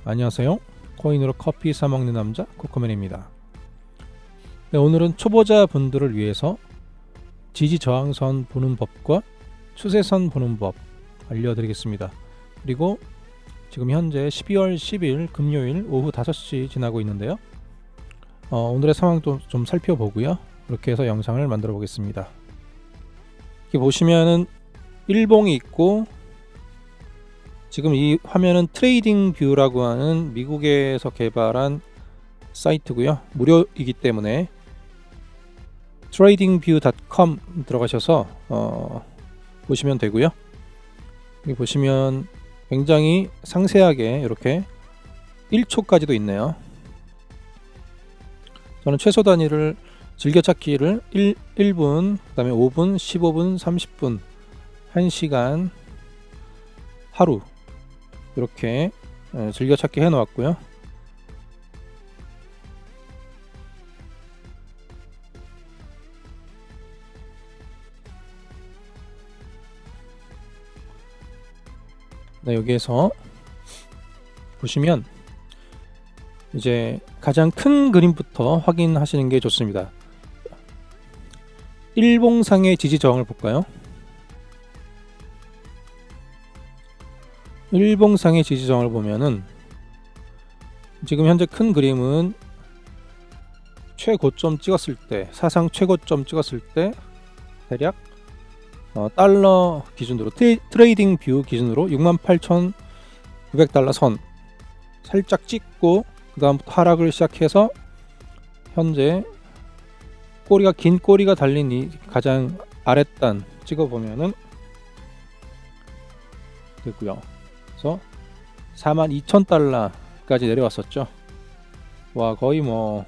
안녕하세요. 코인으로 커피 사먹는 남자 코코맨입니다. 네, 오늘은 초보자 분들을 위해서 지지 저항선 보는 법과 추세선 보는 법 알려드리겠습니다. 그리고 지금 현재 12월 10일 금요일 오후 5시 지나고 있는데요. 오늘의 상황도 좀 살펴보고요. 이렇게 해서 영상을 만들어 보겠습니다. 이렇게 보시면은 일봉이 있고, 지금 이 화면은 트레이딩 뷰라고 하는 미국에서 개발한 사이트고요. 무료이기 때문에 tradingview.com 들어가셔서 보시면 되고요. 여기 보시면 굉장히 상세하게 이렇게 1초까지도 있네요. 저는 최소 단위를 즐겨찾기를 1분, 그 다음에 5분, 15분, 30분, 1시간, 하루 이렇게 즐겨찾기 해 놓았고요. 네, 여기에서 보시면 이제 가장 큰 그림부터 확인하시는 게 좋습니다. 일봉상의 지지 저항을 볼까요? 일봉상의 지지 저항을 보면은 지금 현재 큰 그림은 최고점 찍었을 때, 사상 최고점 찍었을 때 대략 달러 기준으로 트레이딩 뷰 기준으로 68,900달러 선 살짝 찍고 그 다음부터 하락을 시작해서 현재 꼬리가 긴 꼬리가 달린 이 가장 아랫단 찍어보면은 되고요. 그래서 42,000달러까지 내려왔었죠. 와, 거의 뭐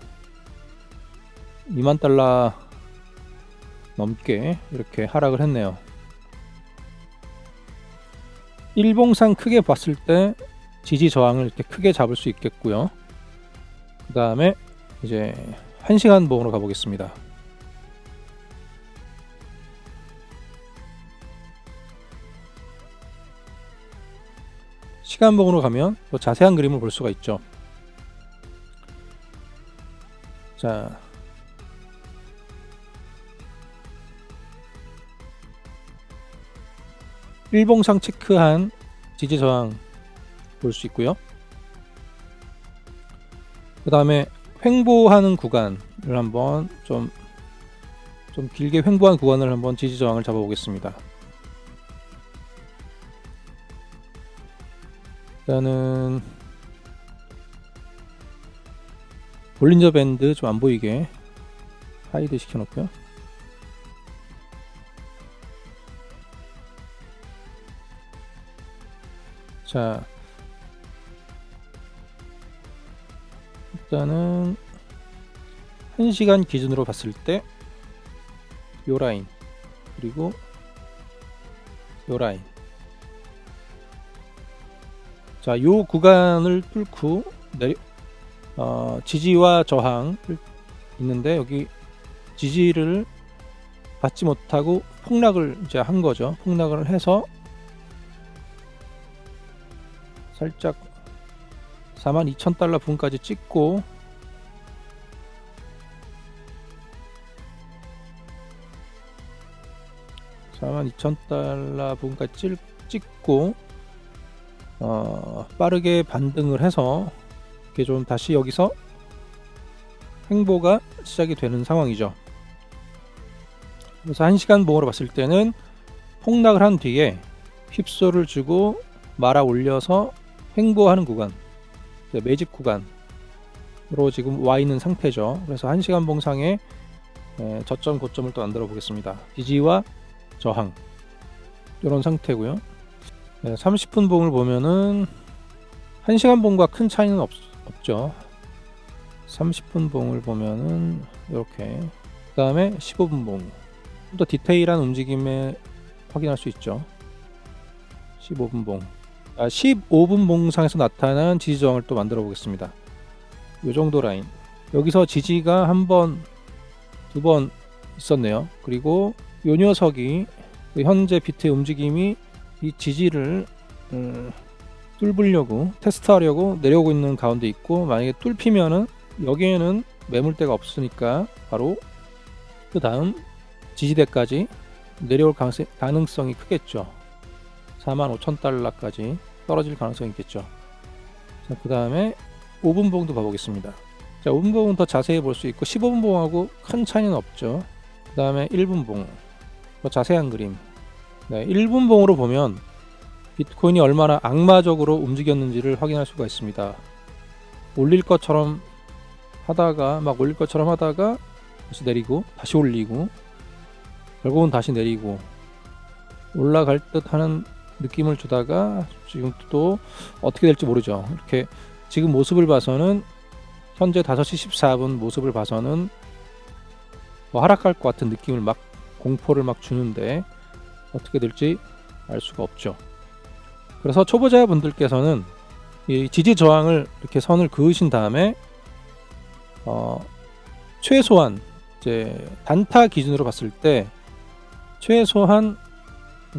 2만 달러 넘게 이렇게 하락을 했네요. 일봉상 크게 봤을 때 지지 저항을 이렇게 크게 잡을 수 있겠고요. 그 다음에 이제 1시간 봉으로 가보겠습니다. 시간봉으로 가면 또 자세한 그림을 볼 수가 있죠. 자, 일봉상 체크한 지지 저항 볼 수 있고요. 그 다음에 횡보하는 구간을 한번 좀 길게 횡보한 구간을 한번 지지 저항을 잡아 보겠습니다. 일단은 볼린저 밴드 좀 안 보이게 하이드 시켜 놓고요. 자, 일단은 1시간 기준으로 봤을 때 요 라인, 그리고 요 라인, 자, 요 구간을 뚫고 지지와 저항 있는데, 여기 지지를 받지 못하고 폭락을 이제 한 거죠. 폭락을 해서 살짝 42,000달러 분까지 찍고, 찍고 빠르게 반등을 해서 이렇게 좀 다시 여기서 횡보가 시작이 되는 상황이죠. 그래서 1시간 봉으로 봤을 때는 폭락을 한 뒤에 휩소를 주고 말아 올려서 횡보하는 구간, 매집 구간으로 지금 와 있는 상태죠. 그래서 1시간 봉상에 저점 고점을 또 만들어 보겠습니다. 지지와 저항 이런 상태고요. 30분 봉을 보면은 1시간 봉과 큰 차이는 없죠. 30분 봉을 보면은 이렇게, 그 다음에 15분 봉, 좀 더 디테일한 움직임에 확인할 수 있죠. 15분 봉, 15분 봉상에서 나타난 지지 저항을 또 만들어 보겠습니다. 이 정도 라인, 여기서 지지가 한 번, 두 번 있었네요. 그리고 요 녀석이 현재 비트의 움직임이 이 지지를 뚫으려고 테스트하려고 내려오고 있는 가운데 있고, 만약에 뚫히면은 여기에는 매물대가 없으니까 바로 그 다음 지지대까지 내려올 가능성이 크겠죠. 45,000달러까지 떨어질 가능성이 있겠죠. 자, 그 다음에 5분봉도 봐보겠습니다. 자, 5분봉은 더 자세히 볼 수 있고 15분봉하고 큰 차이는 없죠. 그 다음에 1분봉, 더 자세한 그림. 네, 1분봉으로 보면 비트코인이 얼마나 악마적으로 움직였는지를 확인할 수가 있습니다. 올릴 것처럼 하다가 다시 내리고 다시 올리고 결국은 다시 내리고 올라갈 듯 하는 느낌을 주다가 지금 또 어떻게 될지 모르죠. 이렇게 지금 모습을 봐서는 현재 5시 14분 모습을 봐서는 뭐 하락할 것 같은 느낌을 막 공포를 막 주는데 어떻게 될지 알 수가 없죠. 그래서 초보자분들께서는 이 지지 저항을 이렇게 선을 그으신 다음에 최소한 이제 단타 기준으로 봤을 때 최소한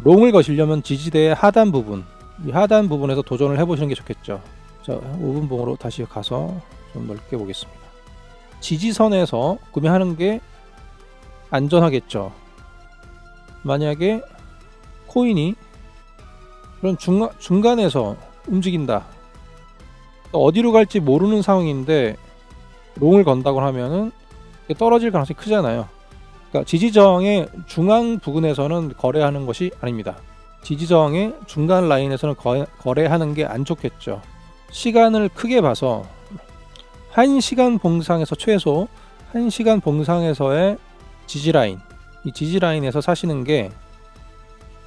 롱을 거시려면 지지대의 하단 부분, 이 하단 부분에서 도전을 해보시는 게 좋겠죠. 자, 5분봉으로 다시 가서 좀 넓게 보겠습니다. 지지선에서 구매하는 게 안전하겠죠. 만약에 코인이 그런 중간에서 움직인다, 어디로 갈지 모르는 상황인데 롱을 건다고 하면은 떨어질 가능성이 크잖아요. 그러니까 지지저항의 중앙 부근에서는 거래하는 것이 아닙니다. 지지저항의 중간 라인에서는 거래하는 게 안 좋겠죠. 시간을 크게 봐서 1시간 봉상에서 최소 1시간 봉상에서의 지지라인, 이 지지라인에서 사시는 게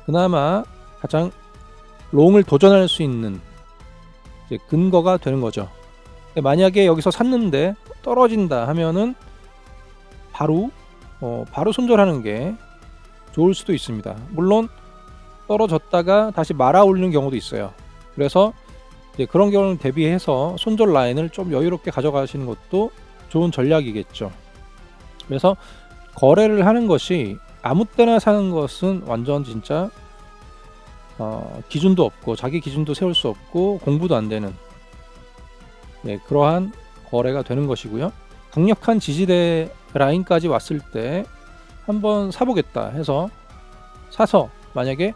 그나마 가장 롱을 도전할 수 있는 이제 근거가 되는 거죠. 만약에 여기서 샀는데 떨어진다 하면은 바로 손절하는 게 좋을 수도 있습니다. 물론 떨어졌다가 다시 말아 올리는 경우도 있어요. 그래서 이제 그런 경우는 대비해서 손절 라인을 좀 여유롭게 가져가시는 것도 좋은 전략이겠죠. 그래서 거래를 하는 것이 아무 때나 사는 것은 완전 진짜 기준도 없고 자기 기준도 세울 수 없고 공부도 안 되는 그러한 거래가 되는 것이고요. 강력한 지지대 라인까지 왔을 때 한번 사보겠다 해서 사서 만약에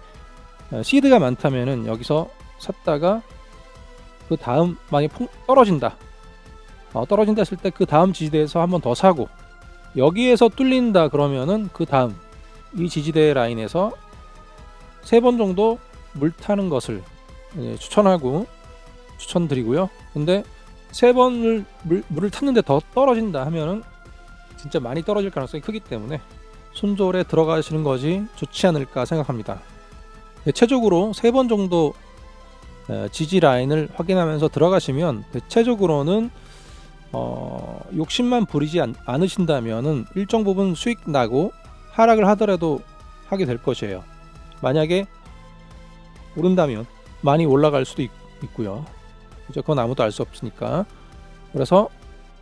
시드가 많다면은 여기서 샀다가 그 다음 만약에 떨어진다 했을 때 그 다음 지지대에서 한번 더 사고 여기에서 뚫린다 그러면은 그 다음 이 지지대 라인에서 3번 정도 물 타는 것을 추천드리고요. 근데 3번을 물을 탔는데 더 떨어진다 하면은 진짜 많이 떨어질 가능성이 크기 때문에 손절에 들어가시는 것이 좋지 않을까 생각합니다. 대체적으로 3번 정도 지지 라인을 확인하면서 들어가시면 대체적으로는 욕심만 부리지 않으신다면은 일정 부분 수익 나고 하락을 하더라도 하게 될 것이에요. 만약에 오른다면 많이 올라갈 수도 있고요. 그건 아무도 알 수 없으니까. 그래서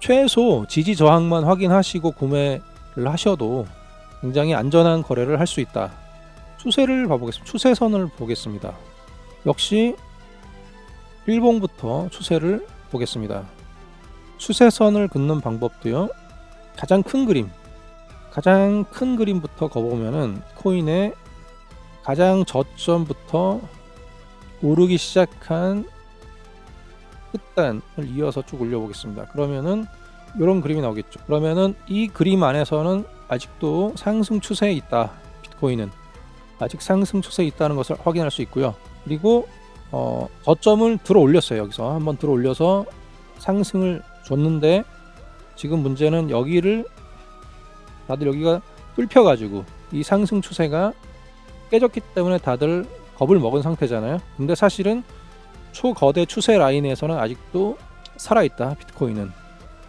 최소 지지 저항만 확인하시고 구매를 하셔도 굉장히 안전한 거래를 할 수 있다. 추세를 봐보겠습니다. 추세선을 보겠습니다. 역시 일봉부터 추세를 보겠습니다. 추세선을 긋는 방법도요. 가장 큰 그림부터 거보면은 코인의 가장 저점부터 오르기 시작한 끝단을 이어서 쭉 올려보겠습니다. 그러면은 이런 그림이 나오겠죠. 그러면은 이 그림 안에서는 아직도 상승 추세에 있다. 비트코인은 아직 상승 추세에 있다는 것을 확인할 수 있고요. 그리고 저점을 들어 올렸어요. 여기서 한번 들어 올려서 상승을 줬는데 지금 문제는 다들 여기가 뚫혀가지고 이 상승 추세가 깨졌기 때문에 다들 겁을 먹은 상태잖아요. 근데 사실은 초거대 추세 라인에서는 아직도 살아있다. 비트코인은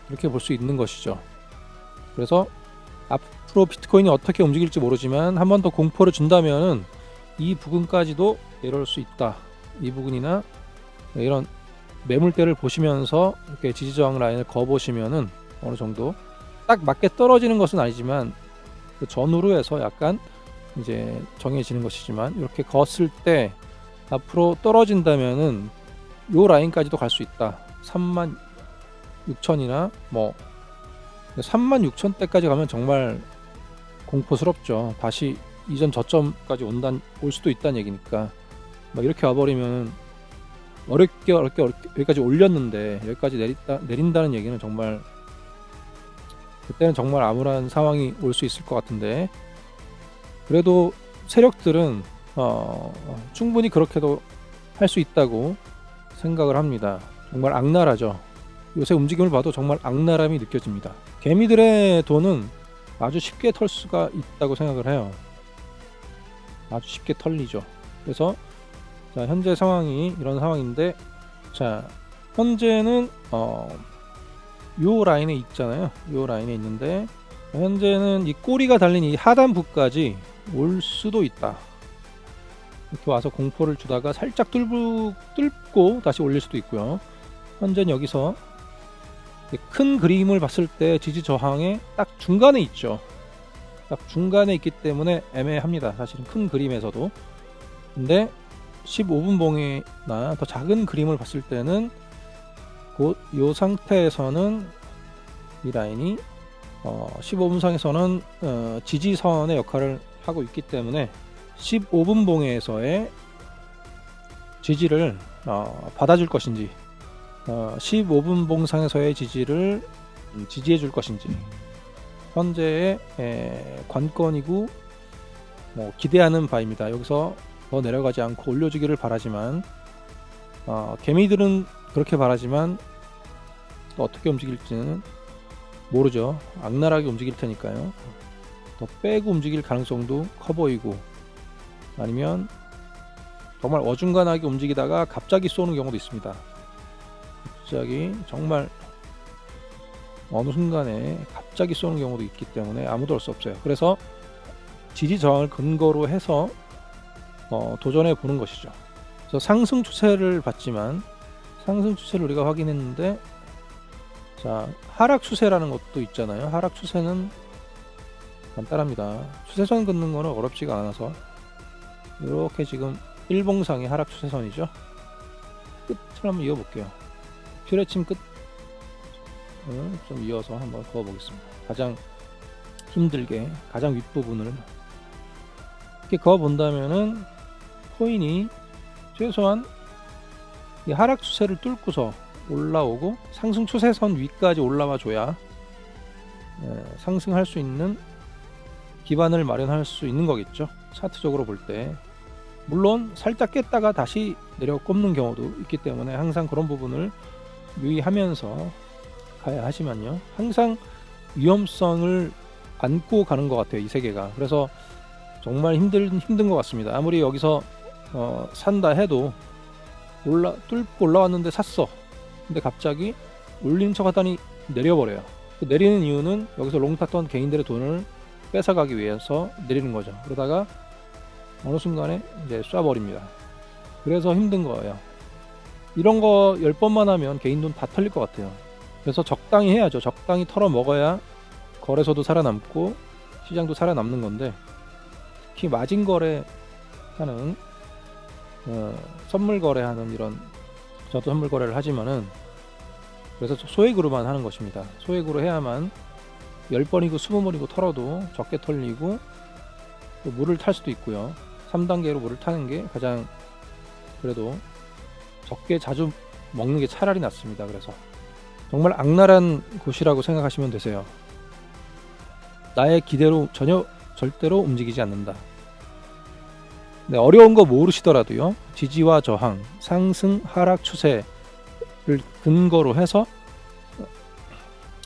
이렇게 볼 수 있는 것이죠. 그래서 앞으로 비트코인이 어떻게 움직일지 모르지만 한 번 더 공포를 준다면은 이 부근까지도 내려올 수 있다. 이 부근이나 이런 매물대를 보시면서 이렇게 지지저항 라인을 그어보시면은 어느 정도 딱 맞게 떨어지는 것은 아니지만 그 전후로 해서 약간 이제 정해지는 것이지만 이렇게 그었을 때 앞으로 떨어진다면은 요 라인까지도 갈 수 있다. 36,000이나 뭐 36,000대까지 가면 정말 공포스럽죠. 다시 이전 저점까지 올 수도 있다는 얘기니까 막 이렇게 와버리면 어렵게 여기까지 올렸는데 여기까지 내린다는 얘기는 정말 그때는 정말 암울한 상황이 올 수 있을 것 같은데, 그래도 세력들은 충분히 그렇게도 할 수 있다고 생각을 합니다. 정말 악랄하죠. 요새 움직임을 봐도 정말 악랄함이 느껴집니다. 개미들의 돈은 아주 쉽게 털 수가 있다고 생각을 해요. 아주 쉽게 털리죠. 그래서 자, 현재 상황이 이런 상황인데, 자, 현재는 요 라인에 있잖아요. 요 라인에 있는데 현재는 이 꼬리가 달린 이 하단부까지 올 수도 있다. 이렇게 와서 공포를 주다가 살짝 뚫고 다시 올릴 수도 있고요. 현재는 여기서 큰 그림을 봤을 때 지지 저항에 딱 중간에 있죠. 딱 중간에 있기 때문에 애매합니다. 사실은 큰 그림에서도. 근데 15분 봉이나 더 작은 그림을 봤을 때는 곧 이 상태에서는 이 라인이 15분 상에서는 지지선의 역할을 하고 있기 때문에 15분 봉에서의 지지를 받아줄 것인지 15분 봉상에서의 지지를 지지해 줄 것인지 현재의 관건이고 뭐 기대하는 바입니다. 여기서 더 내려가지 않고 올려주기를 바라지만 개미들은 그렇게 바라지만 또 어떻게 움직일지는 모르죠. 악랄하게 움직일 테니까요. 더 빼고 움직일 가능성도 커 보이고, 아니면 정말 어중간하게 움직이다가 갑자기 쏘는 경우도 있습니다. 갑자기 정말 어느 순간에 갑자기 쏘는 경우도 있기 때문에 아무도 알 수 없어요. 그래서 지지 저항을 근거로 해서 도전해 보는 것이죠. 그래서 상승 추세를 봤지만 상승 추세를 우리가 확인했는데, 자, 하락 추세라는 것도 있잖아요. 하락 추세는 간단합니다. 추세선 긋는 거는 어렵지가 않아서 이렇게 지금 일봉상의 하락 추세선이죠. 끝을 한번 이어볼게요. 퓨레침 끝 좀 이어서 한번 그어보겠습니다. 가장 힘들게 가장 윗부분을 이렇게 그어본다면은 코인이 최소한 이 하락 추세를 뚫고서 올라오고 상승 추세선 위까지 올라와 줘야 상승할 수 있는 기반을 마련할 수 있는 거겠죠. 차트적으로 볼 때. 물론 살짝 깼다가 다시 내려 꼽는 경우도 있기 때문에 항상 그런 부분을 유의하면서 가야 하지만요, 항상 위험성을 안고 가는 것 같아요, 이 세계가. 그래서 정말 힘든 것 같습니다. 아무리 여기서 산다 해도 뚫고 올라왔는데 샀어. 근데 갑자기 올린 척 하더니 내려버려요. 그 내리는 이유는 여기서 롱 탔던 개인들의 돈을 뺏어가기 위해서 내리는 거죠. 그러다가 어느 순간에 이제 쏴버립니다. 그래서 힘든 거예요. 이런 거 10번만 하면 개인 돈 다 털릴 것 같아요. 그래서 적당히 해야죠. 적당히 털어 먹어야 거래소도 살아남고 시장도 살아남는 건데, 특히 마진 거래 하는 선물 거래하는 이런, 저도 선물 거래를 하지만은 그래서 소액으로만 하는 것입니다. 소액으로 해야만 10번이고 20번이고 털어도 적게 털리고 또 물을 탈 수도 있고요. 3단계로 물을 타는 게 가장 그래도 적게 자주 먹는 게 차라리 낫습니다. 그래서 정말 악랄한 곳이라고 생각하시면 되세요. 나의 기대로 절대로 움직이지 않는다. 네, 어려운 거 모르시더라도요, 지지와 저항, 상승, 하락 추세를 근거로 해서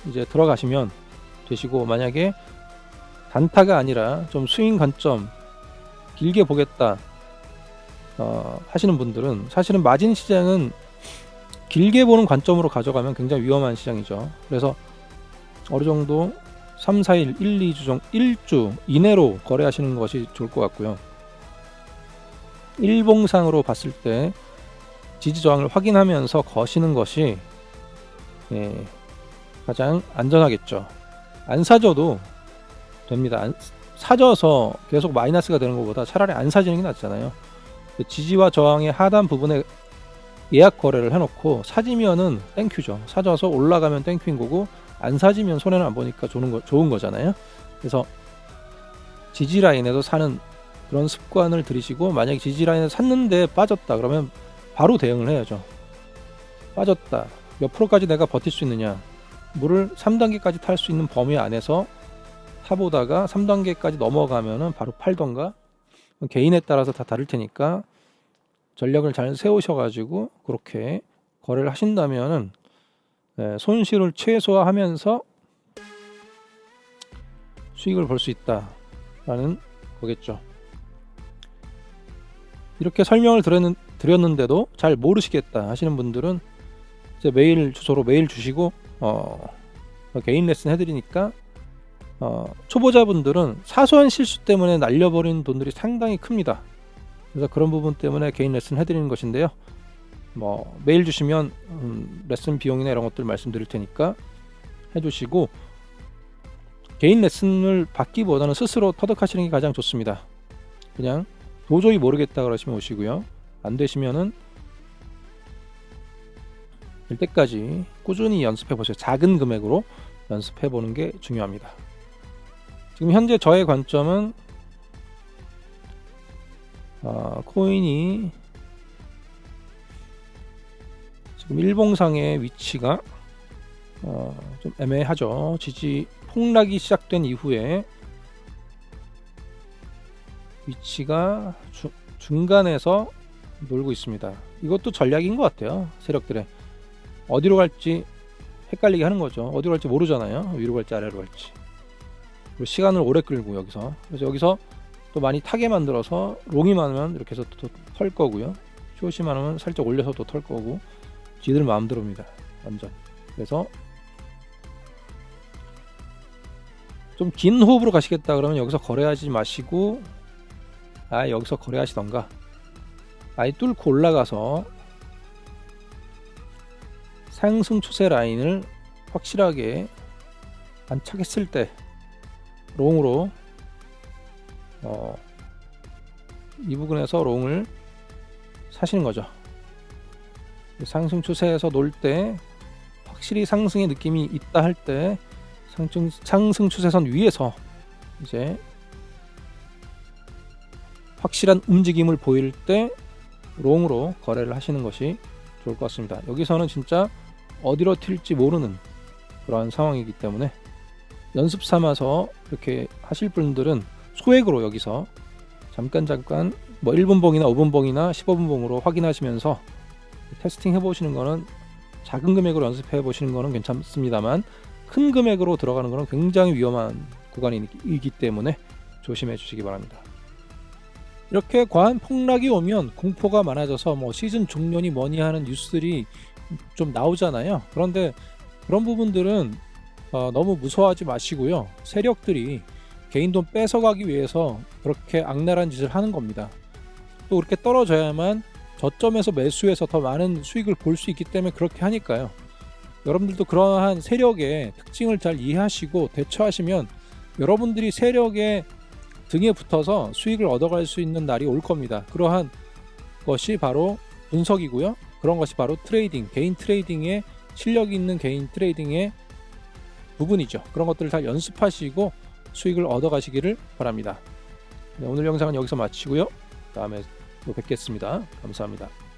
이제 들어가시면 되시고, 만약에 단타가 아니라 좀 스윙 관점 길게 보겠다 하시는 분들은, 사실은 마진 시장은 길게 보는 관점으로 가져가면 굉장히 위험한 시장이죠. 그래서 어느 정도 3, 4일, 1, 2주 1주 이내로 거래하시는 것이 좋을 것 같고요. 일봉상으로 봤을 때 지지 저항을 확인하면서 거시는 것이 가장 안전하겠죠. 안 사줘도 됩니다. 사져서 계속 마이너스가 되는 것보다 차라리 안 사지는 게 낫잖아요. 지지와 저항의 하단 부분에 예약 거래를 해놓고 사지면은 땡큐죠. 사줘서 올라가면 땡큐인 거고 안 사지면 손해는 안 보니까 좋은 거잖아요. 그래서 지지라인에서 사는 그런 습관을 들이시고, 만약에 지지라인에 샀는데 빠졌다 그러면 바로 대응을 해야죠. 빠졌다, 몇 프로까지 내가 버틸 수 있느냐, 물을 3단계까지 탈 수 있는 범위 안에서 타보다가 3단계까지 넘어가면은 바로 팔던가, 개인에 따라서 다 다를 테니까 전략을 잘 세우셔가지고 그렇게 거래를 하신다면은 손실을 최소화하면서 수익을 볼 수 있다라는 거겠죠. 이렇게 설명을 드렸는데도 잘 모르시겠다 하시는 분들은 제 메일 주소로 메일 주시고 개인 레슨 해드리니까, 초보자분들은 사소한 실수 때문에 날려버리는 돈들이 상당히 큽니다. 그래서 그런 부분 때문에 개인 레슨 해드리는 것인데요. 메일 주시면 레슨 비용이나 이런 것들 말씀드릴 테니까 해주시고, 개인 레슨을 받기보다는 스스로 터득하시는 게 가장 좋습니다. 그냥 도저히 모르겠다 그러시면 오시고요. 안 되시면은 될 때까지 꾸준히 연습해 보세요. 작은 금액으로 연습해 보는 게 중요합니다. 지금 현재 저의 관점은 코인이 지금 일봉상의 위치가 좀 애매하죠. 지지 폭락이 시작된 이후에 위치가 중간에서 놀고 있습니다. 이것도 전략인 것 같아요. 세력들의 어디로 갈지 헷갈리게 하는 거죠. 어디로 갈지 모르잖아요. 위로 갈지 아래로 갈지. 그리고 시간을 오래 끌고 그래서 여기서 또 많이 타게 만들어서 롱이 많으면 이렇게 해서 또 털 거고요. 숏이 많으면 살짝 올려서 또 털 거고, 지들 마음대로입니다. 완전. 그래서 좀 긴 호흡으로 가시겠다 그러면 여기서 거래하지 마시고 여기서 거래하시던가, 뚫고 올라가서 상승 추세 라인을 확실하게 안착했을 때 롱으로 이 부분에서 롱을 사시는 거죠. 상승 추세에서 놀 때 확실히 상승의 느낌이 있다 할 때 상승 추세선 위에서 이제 확실한 움직임을 보일 때 롱으로 거래를 하시는 것이 좋을 것 같습니다. 여기서는 진짜 어디로 튈지 모르는 그러한 상황이기 때문에 연습 삼아서 이렇게 하실 분들은 소액으로 여기서 잠깐 1분봉이나 5분봉이나 15분봉으로 확인하시면서 테스팅 해보시는 거는, 작은 금액으로 연습해 보시는 거는 괜찮습니다만 큰 금액으로 들어가는 거는 굉장히 위험한 구간이기 때문에 조심해 주시기 바랍니다. 이렇게 과한 폭락이 오면 공포가 많아져서 시즌 종료니 뭐니 하는 뉴스들이 좀 나오잖아요. 그런데 그런 부분들은 너무 무서워하지 마시고요. 세력들이 개인 돈 뺏어가기 위해서 그렇게 악랄한 짓을 하는 겁니다. 또 그렇게 떨어져야만 저점에서 매수해서 더 많은 수익을 볼 수 있기 때문에 그렇게 하니까요. 여러분들도 그러한 세력의 특징을 잘 이해하시고 대처하시면 여러분들이 세력의 등에 붙어서 수익을 얻어갈 수 있는 날이 올 겁니다. 그러한 것이 바로 분석이고요. 그런 것이 바로 트레이딩, 개인 트레이딩의 실력이 있는 개인 트레이딩의 부분이죠. 그런 것들을 잘 연습하시고 수익을 얻어가시기를 바랍니다. 네, 오늘 영상은 여기서 마치고요. 다음에 또 뵙겠습니다. 감사합니다.